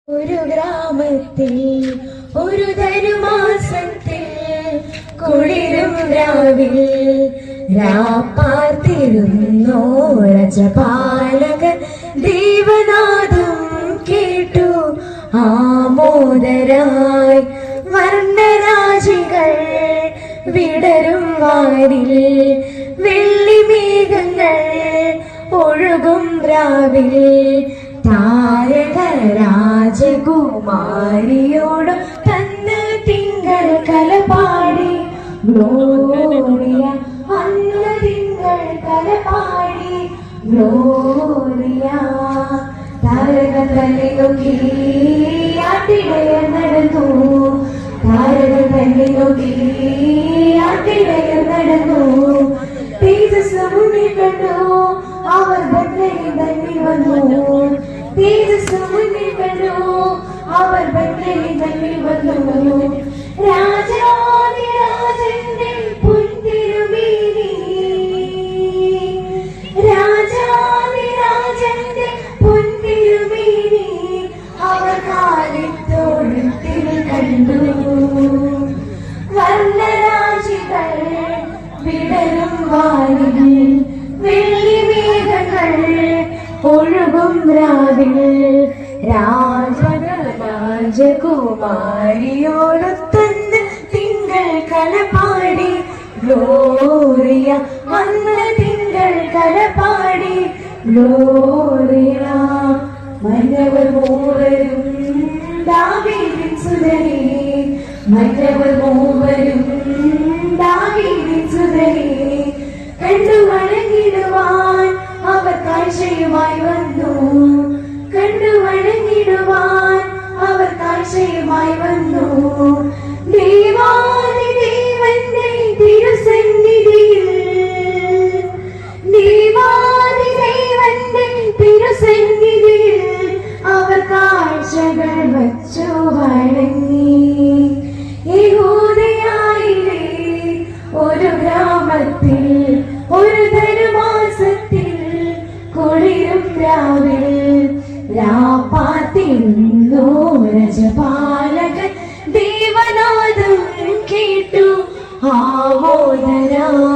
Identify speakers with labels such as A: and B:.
A: ഒരു ഗ്രാമത്തിൽ ഒരു ധനുമാസത്തിൽ കുളിരും രാവിൽ രാപ്പാർത്തിരുന്നോ രജപാലകൻ ദൈവനാദം കേട്ടു ആമോദരായി വർണ്ണരാജികൾ വിടരും വാരിൽ വെള്ളിമേഘങ്ങൾ ഒഴുകും രാവിൽ താരക രാജകുമാരിയോടും തന്ന തിങ്കൾ കലപാടി ഗ്ലോറിയ അന്ന തിങ്കൾ കലപാടി ഗ്ലോറിയ താരക തന്നെ നോക്കി ആട്ടിടയ നടന്നു താരക തന്നെ നോക്കി ആട്ടിടയ നടന്നു തേജസ് മുന്നിൽ കണ്ടു അവർ ബന്ധയിൽ തന്നെ വന്നു തേജസ് മുന്നിൽ കണ്ടു അവർ ബന്ധയിൽ തന്നെ വന്നു രാജാതിരാജന്റെ പുൻതിരുമേനി രാജാതിരാജന്റെ പുൻതിരുമേനി അവർ കാലിത്തോഴത്തിൽ കണ്ടു വർണ്ണരാജികൾ വിടരും വാരിൽ വെള്ളിമേഘങ്ങൾ ഒഴുകും രാവിൽ രാജകുമാരിയോടൊത്തന്ന് തിങ്കൾ കലപാടി ഗ്ലോറിയ അന്ന് തിങ്കൾ കലപാടി ഗ്ലോറിയ മന്നവർ മൂവരും ദാവീദിൻ സുതനേ മന്നവർ മൂവരും ദാവീദിൻ സുതനേ കണ്ടു വണങ്ങിടുവാൻ അവർ കാഴ്ചയുമായി വന്നു കണ്ടു വണങ്ങിടുവാൻ അവർ കാഴ്ചയുമായി വന്നു ദേവാദിദേവന്റെ തിരുസന്നിധിയിൽ ദേവാദിദേവന്റെ തിരുസന്നിധിയിൽ അവർ കാഴ്ചകൾ വച്ചു വണങ്ങി യഹൂദയായിലെ ഒരു ഗ്രാമത്തിൽ ഒരു ധനുമാസത്തിൽ കുളിരും രാവിൽ രാപ്പാർത്തിരുന്നു രജപാലകൻ ദൈവനാദം കേട്ടു ആമോദരായി